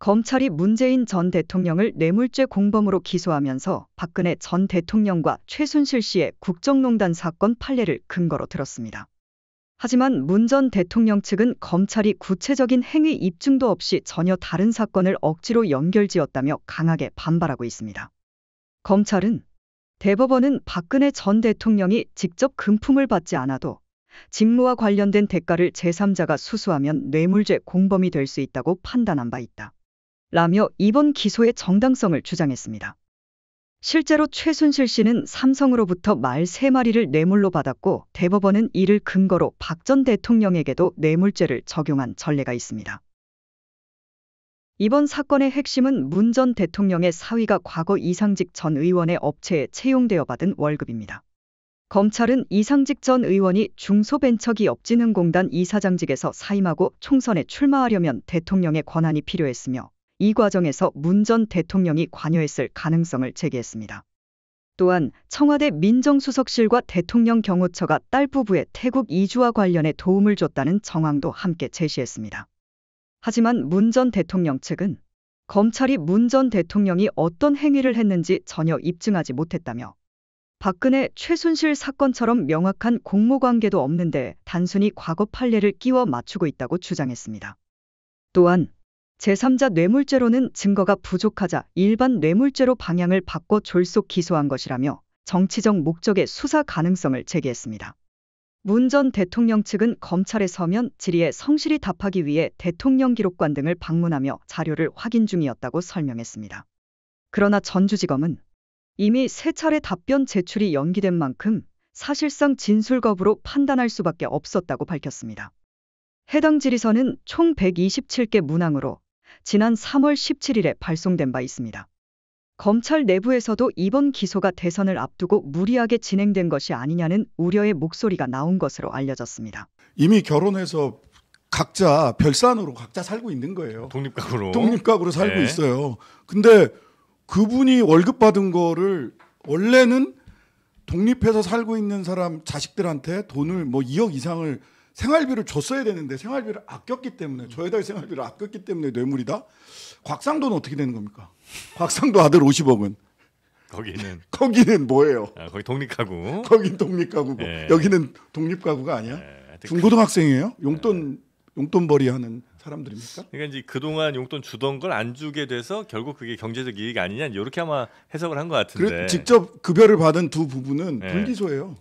검찰이 문재인 전 대통령을 뇌물죄 공범으로 기소하면서 박근혜 전 대통령과 최순실 씨의 국정농단 사건 판례를 근거로 들었습니다. 하지만 문 전 대통령 측은 검찰이 구체적인 행위 입증도 없이 전혀 다른 사건을 억지로 연결지었다며 강하게 반발하고 있습니다. 검찰은 대법원은 박근혜 전 대통령이 직접 금품을 받지 않아도 직무와 관련된 대가를 제3자가 수수하면 뇌물죄 공범이 될 수 있다고 판단한 바 있다. 라며 이번 기소의 정당성을 주장했습니다. 실제로 최순실 씨는 삼성으로부터 말 3마리를 뇌물로 받았고 대법원은 이를 근거로 박 전 대통령에게도 뇌물죄를 적용한 전례가 있습니다. 이번 사건의 핵심은 문 전 대통령의 사위가 과거 이상직 전 의원의 업체에 채용되어 받은 월급입니다. 검찰은 이상직 전 의원이 중소벤처기업진흥공단 이사장직에서 사임하고 총선에 출마하려면 대통령의 권한이 필요했으며 이 과정에서 문 전 대통령이 관여했을 가능성을 제기했습니다. 또한 청와대 민정수석실과 대통령 경호처가 딸 부부의 태국 이주와 관련해 도움을 줬다는 정황도 함께 제시했습니다. 하지만 문 전 대통령 측은 검찰이 문 전 대통령이 어떤 행위를 했는지 전혀 입증하지 못했다며 박근혜, 최순실 사건처럼 명확한 공모관계도 없는데 단순히 과거 판례를 끼워 맞추고 있다고 주장했습니다. 또한 제3자 뇌물죄로는 증거가 부족하자 일반 뇌물죄로 방향을 바꿔 졸속 기소한 것이라며 정치적 목적의 수사 가능성을 제기했습니다. 문 전 대통령 측은 검찰에 서면 질의에 성실히 답하기 위해 대통령 기록관 등을 방문하며 자료를 확인 중이었다고 설명했습니다. 그러나 전주지검은 이미 3차례 답변 제출이 연기된 만큼 사실상 진술 거부로 판단할 수밖에 없었다고 밝혔습니다. 해당 질의서는 총 127개 문항으로 지난 3월 17일에 발송된 바 있습니다. 검찰 내부에서도 이번 기소가 대선을 앞두고 무리하게 진행된 것이 아니냐는 우려의 목소리가 나온 것으로 알려졌습니다. 이미 결혼해서 각자 별산으로 각자 살고 있는 거예요. 독립가구로 살고 네. 있어요. 근데 그분이 월급 받은 거를 원래는 독립해서 살고 있는 사람 자식들한테 돈을 뭐 2억 이상을 생활비를 줬어야 되는데 생활비를 아꼈기 때문에 줘야 될 생활비를 아꼈기 때문에 뇌물이다. 곽상도는 어떻게 되는 겁니까? 곽상도 아들 50억은 거기는 뭐예요? 거기 독립가구. 거긴 독립가구고 네. 여기는 독립가구가 아니야? 네. 중고등학생이에요? 용돈벌이 하는 사람들입니까? 그러니까 이제 그동안 용돈 주던 걸 안 주게 돼서 결국 그게 경제적 이익이 아니냐 이렇게 아마 해석을 한 것 같은데. 그래, 직접 급여를 받은 두 부부는 네. 불기소예요.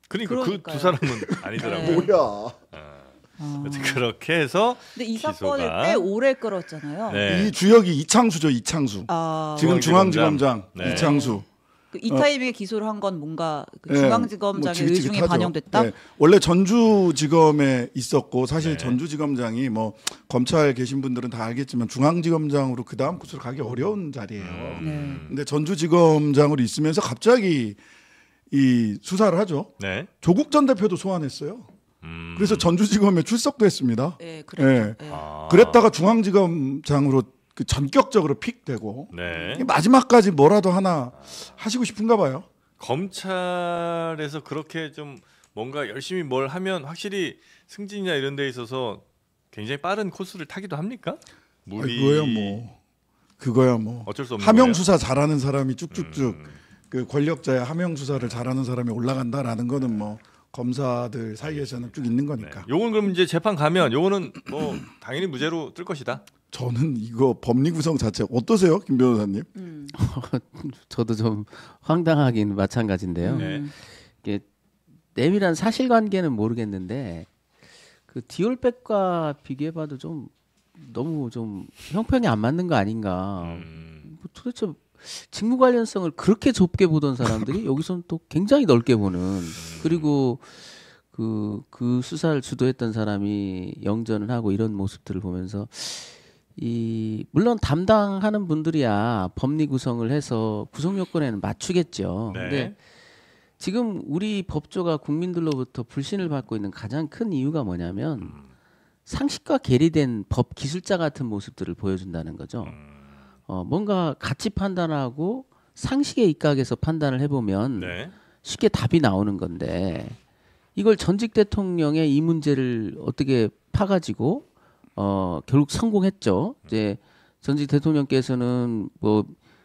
그러니까 그 두 사람은 아니더라고요. 네. 뭐야? 그렇게 해서 근데 이 기소가. 사건을 꽤 오래 끌었잖아요. 네. 이 주역이 이창수죠, 이창수. 지금 중앙지검장 네. 이창수. 이 타이밍에 기소를 한 건 뭔가 그 네, 중앙지검장의 뭐 의중이 반영됐다. 네. 원래 전주지검에 있었고 사실 네. 전주지검장이 뭐 검찰 계신 분들은 다 알겠지만 중앙지검장으로 그 다음 코스로 가기 어려운 자리예요. 네. 근데 전주지검장으로 있으면서 갑자기 이 수사를 하죠. 네. 조국 전 대표도 소환했어요. 그래서 전주지검에 출석도 했습니다. 네, 그랬죠. 네. 그랬다가 중앙지검장으로 그 전격적으로 픽되고 네. 마지막까지 뭐라도 하나 하시고 싶은가 봐요. 검찰에서 그렇게 좀 뭔가 열심히 뭘 하면 확실히 승진이나 이런 데 있어서 굉장히 빠른 코스를 타기도 합니까? 그거야 뭐 어쩔 수 없는 하명 거예요? 수사 잘하는 사람이 쭉쭉쭉 그 권력자의 하명 수사를 잘하는 사람이 올라간다라는 거는 뭐 검사들 사이에서는 쭉 있는 거니까. 네. 요건 그럼 이제 재판 가면 요거는 뭐 당연히 무죄로 뜰 것이다. 저는 이거 법리 구성 자체 어떠세요, 김 변호사님? 저도 좀 황당하긴 마찬가지인데요. 네. 이게 내밀한 사실관계는 모르겠는데 그 디올백과 비교해봐도 좀 너무 좀 형평이 안 맞는 거 아닌가. 뭐 도대체 직무 관련성을 그렇게 좁게 보던 사람들이 여기서는 또 굉장히 넓게 보는. 그리고 그 수사를 주도했던 사람이 영전을 하고 이런 모습들을 보면서 물론 담당하는 분들이야 법리 구성을 해서 구성 요건에는 맞추겠죠. 네. 근데 지금 우리 법조가 국민들로부터 불신을 받고 있는 가장 큰 이유가 뭐냐면 상식과 괴리된 법 기술자 같은 모습들을 보여준다는 거죠. 뭔가 가치 판단하고 상식에 입각해서 판단을 해보면 네. 쉽게 답이 나오는 건데 이걸 전직 대통령의 이 문제를 어떻게 파가지고 결국 성공했죠. 이제 전직 대통령께서는 뭐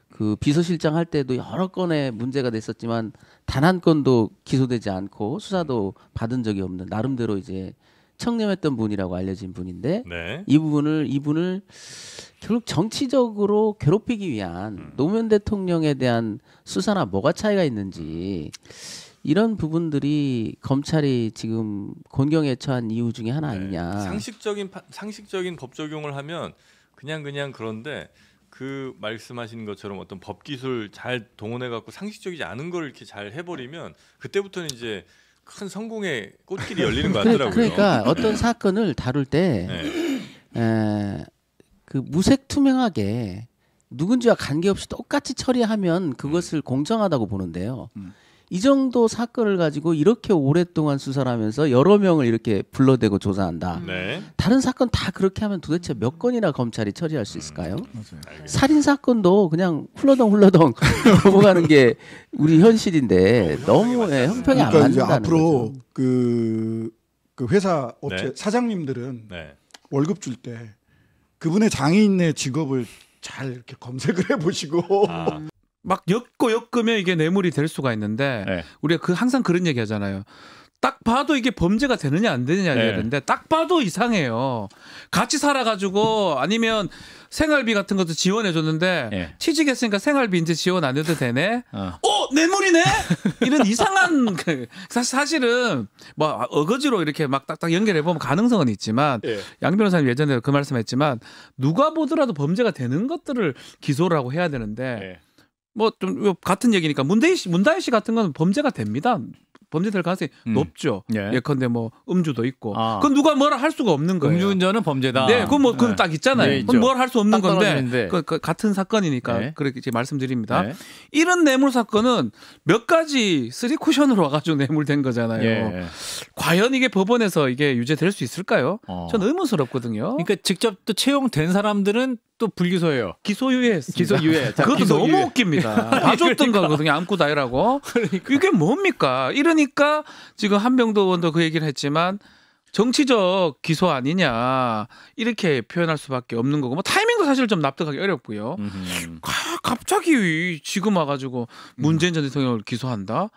그 비서실장 할 때도 여러 건의 문제가 됐었지만 단 한 건도 기소되지 않고 수사도 받은 적이 없는 나름대로 이제 청렴했던 분이라고 알려진 분인데 네. 이분을 결국 정치적으로 괴롭히기 위한 노무현 대통령에 대한 수사나 뭐가 차이가 있는지 이런 부분들이 검찰이 지금 곤경에 처한 이유 중에 하나 아니냐. 상식적인 법 적용을 하면 그냥 그런데 그 말씀하신 것처럼 어떤 법 기술 잘 동원해 갖고 상식적이지 않은 걸 이렇게 잘 해버리면 그때부터는 이제 큰 성공의 꽃길이 열리는 것 같더라고요. 그러니까 어떤 사건을 다룰 때 그 무색 투명하게 누군지와 관계없이 똑같이 처리하면 그것을 공정하다고 보는데요. 이 정도 사건을 가지고 이렇게 오랫동안 수사를 하면서 여러 명을 이렇게 불러대고 조사한다. 네. 다른 사건 다 그렇게 하면 도대체 몇 건이나 검찰이 처리할 수 있을까요? 맞아요. 살인 사건도 그냥 훌러덩 넘어가는 게 우리 현실인데 너무 형평이 안 그러니까 이제 맞는다는 앞으로 거죠. 그 회사 업체 네. 사장님들은 네. 월급 줄 때 그분의 장애인의 직업을 잘 이렇게 검색을 해보시고 막 엮으면 이게 뇌물이 될 수가 있는데 네. 우리가 항상 그런 얘기 하잖아요. 딱 봐도 이게 범죄가 되느냐 안 되느냐 네. 얘기하는데 딱 봐도 이상해요. 같이 살아가지고 아니면 생활비 같은 것도 지원해 줬는데 네. 취직했으니까 생활비 이제 지원 안 해도 되네. 어. 뇌물이네. 이런 이상한 사실은 뭐 어거지로 이렇게 막 딱딱 연결해 보면 가능성은 있지만 예. 양 변호사님 예전에 그 말씀했지만 누가 보더라도 범죄가 되는 것들을 기소를 하고 해야 되는데. 예. 뭐 좀 같은 얘기니까 문다희 씨 같은 건 범죄가 됩니다. 범죄될 가능성이 높죠. 예. 예컨대 뭐 음주도 있고. 아. 그건 누가 뭐라 할 수가 없는 거예요. 음주운전은 범죄다. 네, 그건 뭐 그건 딱 있잖아요. 네, 그건 있죠. 뭘 할 수 없는 딱 건데 떨어지는데. 그 같은 사건이니까 네. 그렇게 이제 말씀드립니다. 네. 이런 뇌물 사건은 몇 가지 3쿠션으로 와가지고 뇌물된 거잖아요. 예. 과연 이게 법원에서 이게 유죄될 수 있을까요? 어. 전 의문스럽거든요. 그러니까 직접 또 채용된 사람들은 또 불기소예요. 기소유예했습니다. 기소유예. 자, 그것도 기소유예. 너무 웃깁니다. 봐줬던 거거든요. 안고 다이라고. 이게 뭡니까? 이러니까 지금 한병도 의원도 그 얘기를 했지만 정치적 기소 아니냐 이렇게 표현할 수밖에 없는 거고 뭐 타이밍도 사실 좀 납득하기 어렵고요. 갑자기 지금 와가지고 문재인 전 대통령을 기소한다?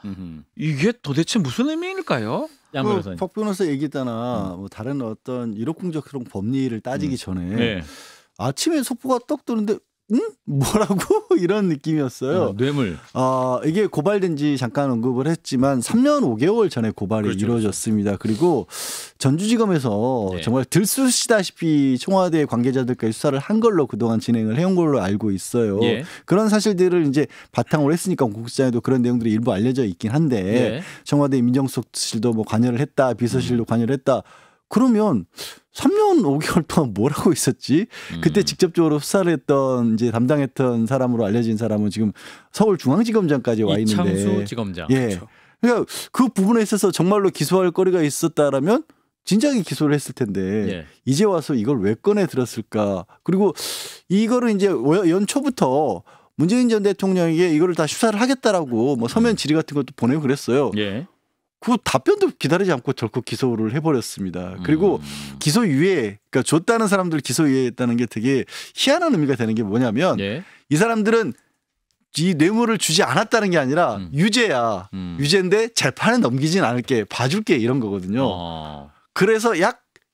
이게 도대체 무슨 의미일까요? 양 그 변호사님. 박 변호사 얘기했잖아. 뭐 다른 어떤 이력공적 그런 법리를 따지기 전에 네. 아침에 속보가 떡 뜨는데 뭐라고 이런 느낌이었어요. 뇌물. 이게 고발된 지 잠깐 언급을 했지만 3년 5개월 전에 고발이 그렇죠, 이루어졌습니다. 그리고 전주지검에서 네. 정말 들쑤시다시피 청와대 관계자들까지 수사를 한 걸로 그동안 진행을 해온 걸로 알고 있어요. 예. 그런 사실들을 이제 바탕으로 했으니까 공수처에도 그런 내용들이 일부 알려져 있긴 한데 예. 청와대 민정수석실도 뭐 관여를 했다, 비서실도 관여를 했다. 그러면 3년 5개월 동안 뭘 하고 있었지? 그때 직접적으로 수사를 했던 이제 담당했던 사람으로 알려진 사람은 지금 서울중앙지검장까지 와 있는데. 이창수 지검장. 예. 그렇죠. 그러니까 그 부분에 있어서 정말로 기소할 거리가 있었다라면 진작에 기소를 했을 텐데 예. 이제 와서 이걸 왜 꺼내 들었을까? 그리고 이거를 이제 연초부터 문재인 전 대통령에게 이거를 다 수사를 하겠다라고 뭐 서면 질의 같은 것도 보내고 그랬어요. 예. 그 답변도 기다리지 않고 덜컥 기소를 해버렸습니다. 그리고 기소유예, 그러니까 줬다는 사람들 기소유예했다는 게 되게 희한한 의미가 되는 게 뭐냐면 예. 이 사람들은 이 뇌물을 주지 않았다는 게 아니라 유죄야. 유죄인데 재판에 넘기진 않을게. 봐줄게 이런 거거든요. 그래서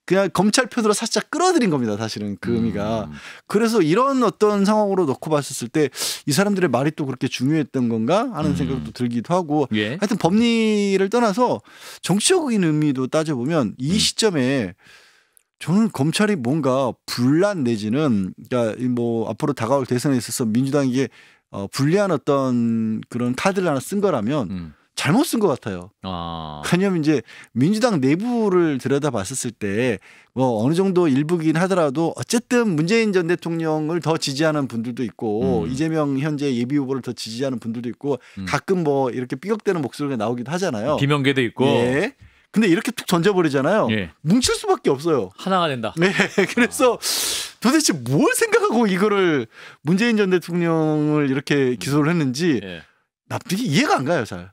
그냥 검찰 편으로 살짝 끌어들인 겁니다. 사실은 그 의미가. 그래서 이런 어떤 상황으로 놓고 봤었을 때 이 사람들의 말이 또 그렇게 중요했던 건가 하는 생각도 들기도 하고 예. 하여튼 법리를 떠나서 정치적인 의미도 따져보면 이 시점에 저는 검찰이 뭔가 분란 내지는 그러니까 뭐 앞으로 다가올 대선에 있어서 민주당에게 불리한 어떤 그런 카드를 하나 쓴 거라면 잘못 쓴 것 같아요. 왜냐하면 이제 민주당 내부를 들여다봤었을 때 뭐 어느 정도 일부긴 하더라도 어쨌든 문재인 전 대통령을 더 지지하는 분들도 있고 이재명 현재 예비 후보를 더 지지하는 분들도 있고 가끔 뭐 이렇게 삐걱대는 목소리가 나오기도 하잖아요. 비명계도 있고. 예. 근데 이렇게 툭 던져버리잖아요. 예. 뭉칠 수밖에 없어요. 하나가 된다. 네. 그래서 도대체 뭘 생각하고 이거를 문재인 전 대통령을 이렇게 기소를 했는지 예. 납득이 이해가 안 가요, 잘.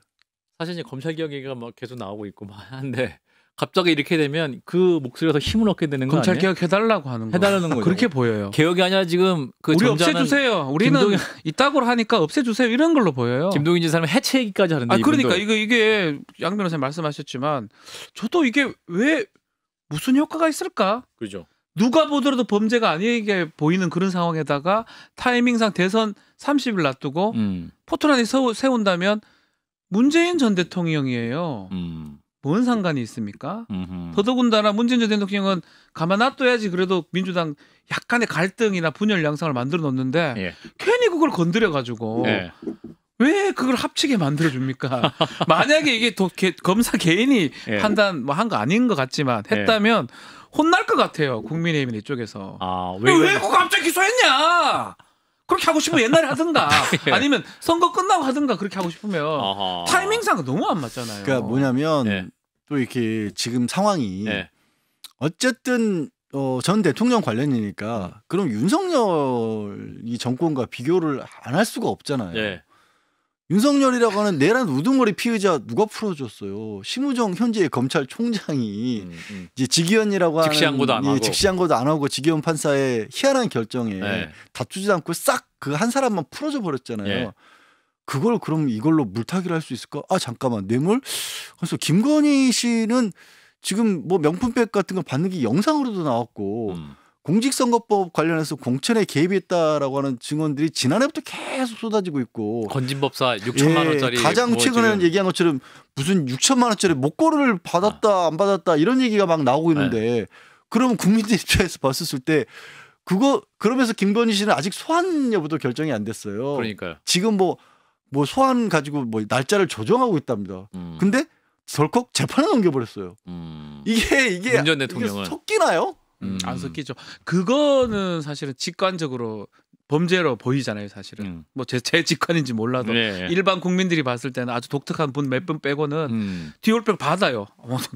사실 이제 검찰 개혁 얘기가 막 계속 나오고 있고 막 한데 갑자기 이렇게 되면 그 목소리가 더 힘을 얻게 되는 거 검찰 아니에요? 개혁해달라고 하는 거. 해달라는 거죠. 그렇게 보여요. 개혁이 아니라 지금 그 우리 점잖은 없애주세요. 우리는 이따구로 하니까 없애주세요. 이런 걸로 보여요. 김동인 지사는 해체 얘기까지 하는데. 그러니까 이게 양 변호사님 말씀하셨지만 저도 이게 왜 무슨 효과가 있을까? 그죠. 누가 보더라도 범죄가 아니게 보이는 그런 상황에다가 타이밍상 대선 30일 놔두고 포토라인이 세운다면 문재인 전 대통령이에요. 뭔 상관이 있습니까? 더더군다나 문재인 전 대통령은 가만 놔둬야지 그래도 민주당 약간의 갈등이나 분열 양상을 만들어 놓는데 예. 괜히 그걸 건드려 가지고 예. 왜 그걸 합치게 만들어 줍니까? 만약에 이게 검사 개인이 예. 판단 뭐 한 거 아닌 것 같지만 했다면 혼날 것 같아요. 국민의힘 이쪽에서. 왜 그거 갑자기 기소했냐? 그렇게 하고 싶으면 옛날에 하든가 예. 아니면 선거 끝나고 하든가 그렇게 하고 싶으면 아하. 타이밍상 너무 안 맞잖아요. 그러니까 뭐냐면 예. 또 이렇게 지금 상황이 예. 어쨌든 전 대통령 관련이니까 그럼 윤석열 이 정권과 비교를 안 할 수가 없잖아요. 예. 윤석열이라고 하는 내란 우두머리 피의자 누가 풀어줬어요? 심우정 현재 검찰총장이 이제 직위원이라고 하는 직시항고도 안 하고. 직시항고도 안 하고 직위원 판사의 희한한 결정에 네. 다투지도 않고 싹 그 한 사람만 풀어줘 버렸잖아요. 예. 그걸 그럼 이걸로 물타기를 할 수 있을까? 아 잠깐만 뇌물? 그래서 김건희 씨는 지금 뭐 명품백 같은 거 받는 게 영상으로도 나왔고 공직선거법 관련해서 공천에 개입했다라고 하는 증언들이 지난해부터 계속 쏟아지고 있고 건진법사 6천만 원짜리 가장 뭐 최근에 지금. 얘기한 것처럼 무슨 6천만 원짜리 목걸이를 받았다 안 받았다 이런 얘기가 막 나오고 있는데 그러면 국민들 입장에서 봤을 때 그거 그러면서 김건희 씨는 아직 소환 여부도 결정이 안 됐어요. 그러니까요. 지금 뭐 소환 가지고 뭐 날짜를 조정하고 있답니다. 근데 덜컥 재판에 넘겨버렸어요. 이게 문 전 대통령은. 이게 섞이나요? 안 섞이죠. 그거는 사실은 직관적으로 범죄로 보이잖아요. 사실은 뭐 제 직관인지 몰라도 네. 일반 국민들이 봤을 때는 아주 독특한 분 몇 분 빼고는 디올백 받아요.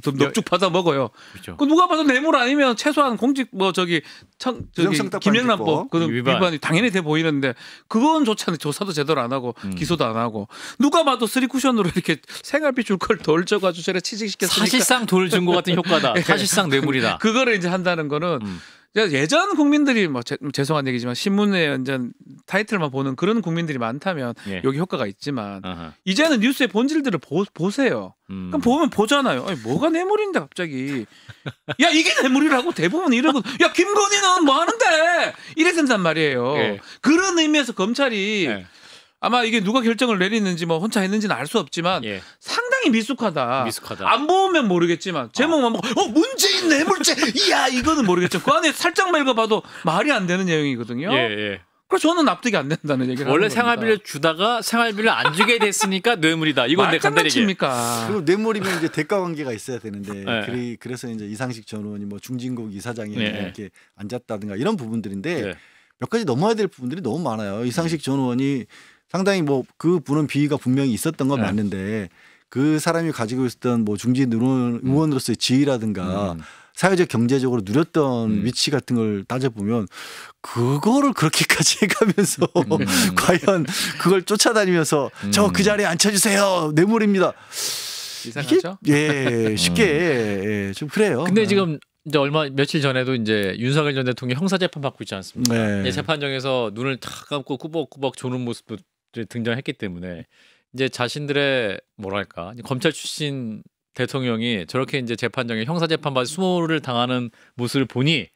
넙죽 받아 먹어요. 그렇죠. 그 누가 봐도 뇌물 아니면 최소한 공직 뭐 저기 김영란법 그 위반이 당연히 돼 보이는데 그건 좋잖아요. 조사도 제대로 안 하고 기소도 안 하고 누가 봐도 쓰리쿠션으로 이렇게 생활비 줄 걸 덜 줘가지고 저래 취직시켰으니까 사실상 돈을 준 것 같은 효과다. 사실상 뇌물이다. 그거를 이제 한다는 거는 예전 국민들이 뭐 죄송한 얘기지만 신문에 완전 타이틀만 보는 그런 국민들이 많다면 여기 효과가 있지만 이제는 뉴스의 본질들을 보세요. 그럼 보면 보잖아요. 아니, 뭐가 뇌물인데 갑자기 야 이게 뇌물이라고 대부분 이러고 야 김건희는 뭐 하는데 이래 된단 말이에요. 그런 의미에서 검찰이 아마 이게 누가 결정을 내리는지 뭐 혼자 했는지는 알 수 없지만 상당히 미숙하다. 안 보면 모르겠지만 제목만 보고 문재인 뇌물죄 이야 이거는 모르겠죠. 그 안에 살짝만 읽어봐도 말이 안 되는 내용이거든요. 그래서 저는 납득이 안 된다는 얘기를 원래 하는 겁니다. 생활비를 주다가 생활비를 안 주게 됐으니까 뇌물이다. 이건 내 간단히 얘기해. 말장난칩니까? 그리고 뇌물이면 이제 대가 관계가 있어야 되는데 그래서 이제 이상식 전 의원이 뭐 중진국 이사장이 이렇게 앉았다든가 이런 부분들인데 몇 가지 넘어야 될 부분들이 너무 많아요. 이상식 전 의원이 상당히 뭐 그 분은 비위가 분명히 있었던 건 맞는데 그 사람이 가지고 있었던 뭐 중진 의원으로서의 지위라든가 사회적 경제적으로 누렸던 위치 같은 걸 따져보면 그거를 그렇게까지 해가면서 과연 그걸 쫓아다니면서 저 그 자리에 앉혀주세요 뇌물입니다. 이상하죠? 이게 쉽게 좀 그래요. 근데 지금 이제 며칠 전에도 이제 윤석열 전 대통령 형사 재판 받고 있지 않습니까? 이제 재판정에서 눈을 탁 감고 꾸벅꾸벅 조는 모습도 등장했기 때문에 이제 자신들의 뭐랄까 검찰 출신 대통령이 저렇게 이제 재판정에 형사 재판 받아 수모를 당하는 모습을 보니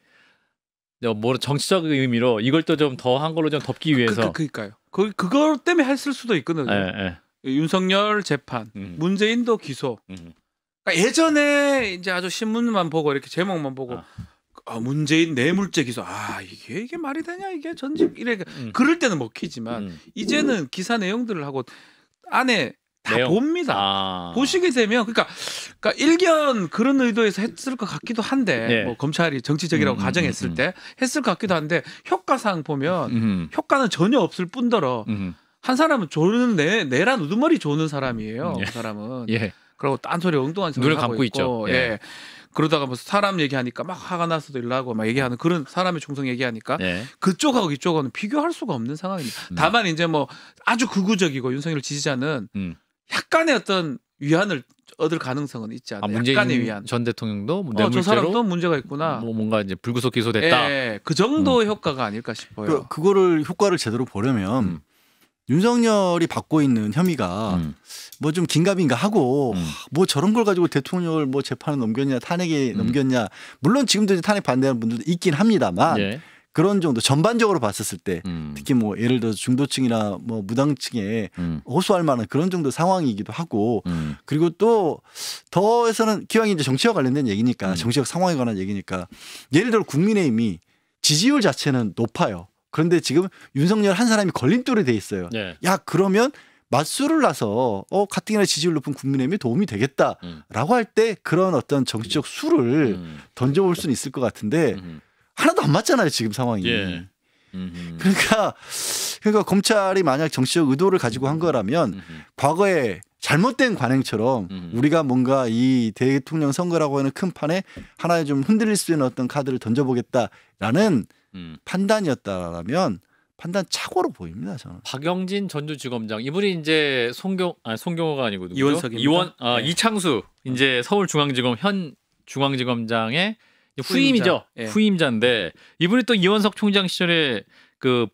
뭐 정치적 의미로 이걸 또 좀 더 한 걸로 좀 덮기 위해서 그러니까요. 그걸 때문에 했을 수도 있거든요. 윤석열 재판, 문재인도 기소. 그러니까 예전에 이제 아주 신문만 보고 이렇게 제목만 보고 문재인 뇌물죄 기소. 이게 말이 되냐 이게 전직 이래. 그럴 때는 먹히지만 이제는 기사 내용들을 하고 안에 다 봅니다. 보시게 되면 그러니까 일견 그런 의도에서 했을 것 같기도 한데 뭐 검찰이 정치적이라고 가정했을 때 했을 것 같기도 한데 효과상 보면 효과는 전혀 없을 뿐더러 한 사람은 조는 내란 우두머리 조는 사람이에요. 그 사람은. 그리고 딴소리 엉뚱한 소리 눈을 하고 감고 있고, 있죠. 그러다가 뭐 사람 얘기하니까 막 화가 나서도 일하고 막 얘기하는 그런 사람의 중성 얘기하니까 그쪽하고 이쪽하고는 비교할 수가 없는 상황입니다. 다만 이제 뭐 아주 극우적이고 윤석열 지지자는 약간의 어떤 위안을 얻을 가능성은 있지 않아요. 문재인 약간의 위안. 전 대통령도 저 뇌물죄로 사람도 문제가 있구나. 뭐 뭔가 이제 불구속 기소됐다. 예, 그 정도의 효과가 아닐까 싶어요. 그거를 효과를 제대로 보려면 윤석열이 받고 있는 혐의가 뭐 좀 긴가민가 하고 뭐 저런 걸 가지고 대통령을 뭐 재판에 넘겼냐 탄핵에 넘겼냐 물론 지금도 이제 탄핵 반대하는 분들도 있긴 합니다만 예. 그런 정도 전반적으로 봤었을 때 특히 뭐 예를 들어서 중도층이나 뭐 무당층에 호소할 만한 그런 정도 상황이기도 하고 그리고 또 더해서는 기왕이 이제 정치와 관련된 얘기니까 정치적 상황에 관한 얘기니까 예를 들어 국민의힘이 지지율 자체는 높아요. 그런데 지금 윤석열 한 사람이 걸림돌이 돼 있어요. 예. 야 그러면 맞수를 놔서 가뜩이나 지지율 높은 국민의힘에 도움이 되겠다라고 할 때 그런 어떤 정치적 수를 던져볼 수는 있을 것 같은데 하나도 안 맞잖아요 지금 상황이. 예. 그러니까 검찰이 만약 정치적 의도를 가지고 한 거라면 과거에 잘못된 관행처럼 우리가 뭔가 이 대통령 선거라고 하는 큰 판에 하나의 좀 흔들릴 수 있는 어떤 카드를 던져보겠다라는 판단이었다라면 판단 착오로 보입니다 저는. 박영진 전주지검장 이분이 이제 송경호가 아니고 누구죠? 이원석입니다. 네. 이창수 이제 서울중앙지검 현 중앙지검장의 후임이죠. 예. 후임자인데 이분이 또 이원석 총장 시절에 그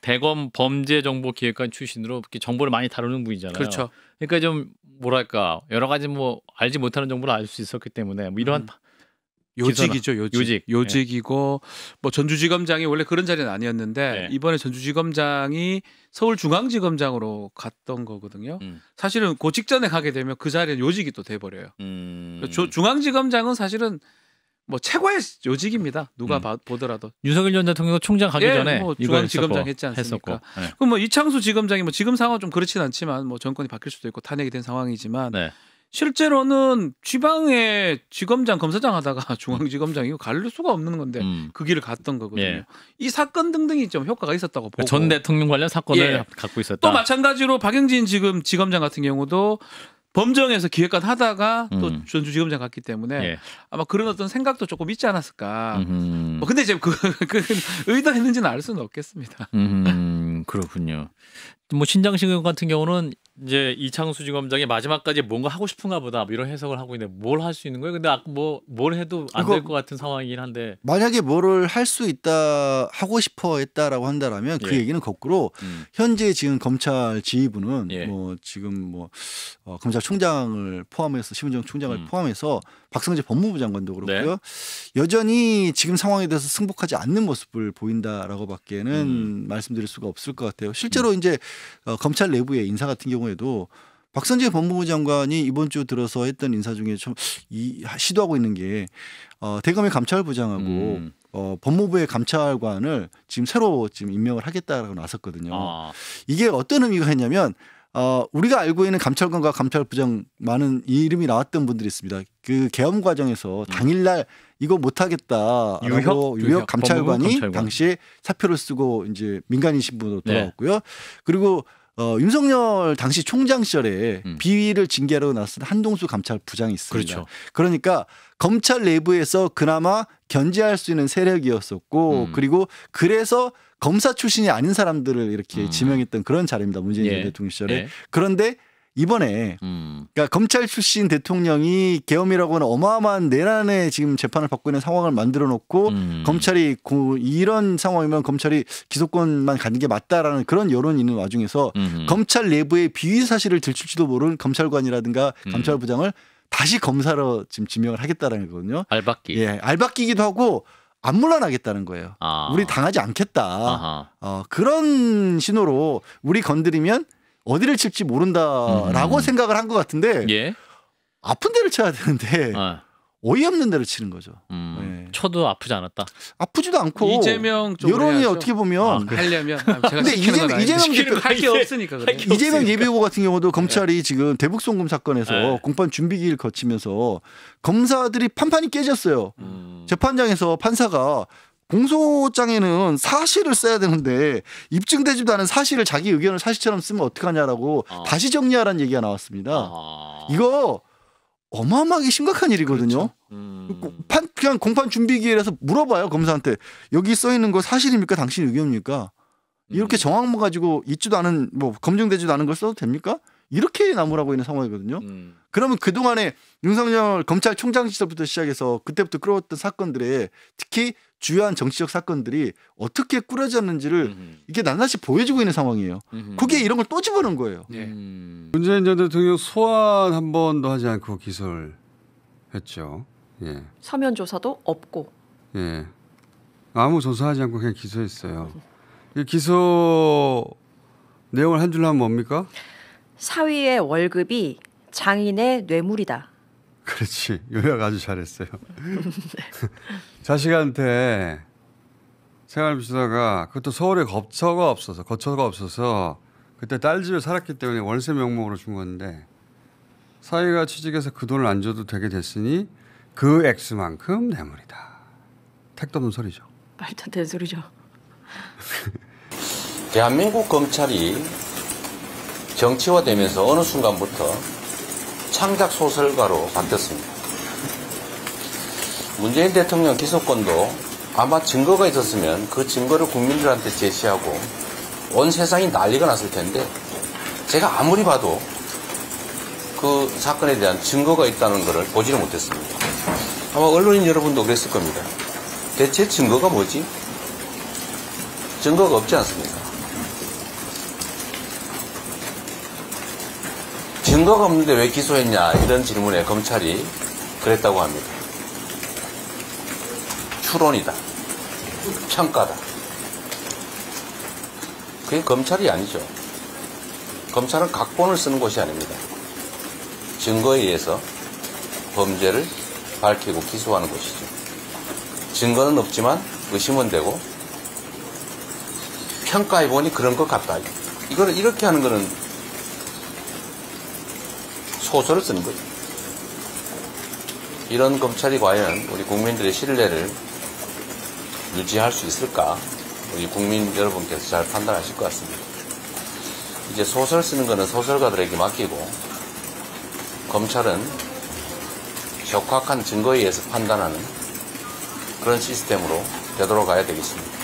대검 범죄정보기획관 출신으로 이렇게 정보를 많이 다루는 분이잖아요. 그렇죠. 그러니까 좀 뭐랄까 여러 가지 뭐 알지 못하는 정보를 알 수 있었기 때문에 뭐 이러한 요직이죠, 요직. 요직. 요직이고 뭐 전주지검장이 원래 그런 자리는 아니었는데 네. 이번에 전주지검장이 서울중앙지검장으로 갔던 거거든요. 사실은 그 직전에 가게 되면 그 자리는 요직이 또 돼버려요. 중앙지검장은 사실은 뭐 최고의 요직입니다. 누가 보더라도. 윤석열 전 대통령도 총장 가기 전에 뭐 이거 중앙지검장 했지 않습니까? 네. 그럼 뭐 이창수 지검장이 뭐 지금 상황은 좀 그렇진 않지만 뭐 정권이 바뀔 수도 있고 탄핵이 된 상황이지만 네. 실제로는 지방에 지검장 검사장 하다가 중앙지검장이 갈 수가 없는 건데 그 길을 갔던 거거든요. 예. 이 사건 등등이 좀 효과가 있었다고 보고 전 대통령 관련 사건을 예. 갖고 있었다. 또 마찬가지로 박영진 지금 지검장 같은 경우도 범정에서 기획관 하다가 또 전주지검장 갔기 때문에 예. 아마 그런 어떤 생각도 조금 있지 않았을까. 뭐 근데 이제 그 의도했는지는 알 수는 없겠습니다. 그렇군요. 뭐 신장식 의원 같은 경우는 이제 이창수 지검장이 마지막까지 뭔가 하고 싶은가 보다 뭐 이런 해석을 하고 있는데 뭘 할 수 있는 거예요? 근데 뭘 해도 안 될 것 같은 상황이긴 한데 만약에 뭐를 할 수 있다 하고 싶어 했다라고 한다라면 그 예. 얘기는 거꾸로 현재 지금 검찰 지휘부는 예. 뭐 지금 뭐 검찰총장을 포함해서 심은정 총장을 포함해서 박성재 법무부 장관도 그렇고요. 여전히 지금 상황에 대해서 승복하지 않는 모습을 보인다라고밖에는 말씀드릴 수가 없을 것 같아요. 실제로 이제 검찰 내부의 인사 같은 경우에도 박성재 법무부 장관이 이번 주 들어서 했던 인사 중에 좀 시도하고 있는 게 대검의 감찰부장하고 법무부의 감찰관을 지금 새로 지금 임명을 하겠다라고 나섰거든요. 이게 어떤 의미가 있냐면 우리가 알고 있는 감찰관과 감찰부장 많은 이름이 나왔던 분들이 있습니다. 그 계엄 과정에서 당일날 이거 못하겠다라고 유혁 감찰관이 당시에 사표를 쓰고 이제 민간인 신분으로 돌아왔고요. 그리고 윤석열 당시 총장 시절에 비위를 징계하러 나섰던 한동수 감찰부장이 있습니다. 그렇죠. 그러니까 검찰 내부에서 그나마 견제할 수 있는 세력이었었고 그리고 그래서 검사 출신이 아닌 사람들을 이렇게 지명했던 그런 자리입니다. 문재인 전 대통령 시절에. 그런데 이번에 그러니까 검찰 출신 대통령이 계엄이라고 하는 어마어마한 내란의 지금 재판을 받고 있는 상황을 만들어 놓고 검찰이 이런 상황이면 검찰이 기소권만 가는 게 맞다라는 그런 여론이 있는 와중에서 검찰 내부의 비위 사실을 들출지도 모르는 검찰관이라든가 감찰부장을 다시 검사로 지금 지명을 하겠다라는 거거든요. 알박기. 예, 알박기기도 하고 안 물러나겠다는 거예요. 우리 당하지 않겠다. 그런 신호로 우리 건드리면 어디를 칠지 모른다라고 생각을 한 것 같은데 예. 아픈 데를 쳐야 되는데 어이없는 데를 치는 거죠. 네. 쳐도 아프지 않았다. 아프지도 않고 이재명 여론이 어떻게 보면 하려면 제가 근데 이재명 할게 없으니까 그래. 이재명 예비후보 같은 경우도 검찰이 지금 대북송금 사건에서 공판 준비기를 거치면서 검사들이 판판이 깨졌어요. 재판장에서 판사가 공소장에는 사실을 써야 되는데 입증되지도 않은 사실을 자기 의견을 사실처럼 쓰면 어떡하냐라고 다시 정리하라는 얘기가 나왔습니다. 이거 어마어마하게 심각한 일이거든요. 그렇죠. 그냥 공판 준비기일에서 물어봐요. 검사한테. 여기 써 있는 거 사실입니까? 당신 의견입니까? 이렇게 정황만 가지고 있지도 않은 뭐 검증되지도 않은 걸 써도 됩니까? 이렇게 나무라고 있는 상황이거든요. 그러면 그동안에 윤석열 검찰총장 시절부터 시작해서 그때부터 끌어왔던 사건들에 특히 주요한 정치적 사건들이 어떻게 꾸려졌는지를 이게 낱낱이 보여주고 있는 상황이에요. 거기에 이런 걸 또 집어넣은 거예요. 문재인 전 대통령 소환 한 번도 하지 않고 기소를 했죠. 예. 서면 조사도 없고. 예. 아무 조사하지 않고 그냥 기소했어요. 이 기소 내용을 한 줄로 하면 뭡니까? 사위의 월급이 장인의 뇌물이다. 그렇지. 요약 아주 잘했어요. 자식한테 생활비 주다가 그것도 서울에 거처가 없어서 그때 딸 집에 살았기 때문에 월세 명목으로 준 건데 사위가 취직해서 그 돈을 안 줘도 되게 됐으니 그 액수만큼 뇌물이다. 택도 없는 소리죠. 말도 안 되는 소리죠. 대한민국 검찰이 정치화되면서 어느 순간부터 창작 소설가로 바뀌었습니다. 문재인 대통령 기소권도 아마 증거가 있었으면 그 증거를 국민들한테 제시하고 온 세상이 난리가 났을 텐데 제가 아무리 봐도 그 사건에 대한 증거가 있다는 것을 보지를 못했습니다. 아마 언론인 여러분도 그랬을 겁니다. 대체 증거가 뭐지? 증거가 없지 않습니까? 증거가 없는데 왜 기소했냐 이런 질문에 검찰이 그랬다고 합니다. 추론이다. 평가다. 그게 검찰이 아니죠. 검찰은 각본을 쓰는 곳이 아닙니다. 증거에 의해서 범죄를 밝히고 기소하는 곳이죠. 증거는 없지만 의심은 되고 평가해보니 그런 것 같다. 이거를 이렇게 하는 거는 소설을 쓰는 거죠. 이런 검찰이 과연 우리 국민들의 신뢰를 유지할 수 있을까? 우리 국민 여러분께서 잘 판단하실 것 같습니다. 이제 소설 쓰는 거는 소설가들에게 맡기고 검찰은 적확한 증거에 의해서 판단하는 그런 시스템으로 되돌아가야 되겠습니다.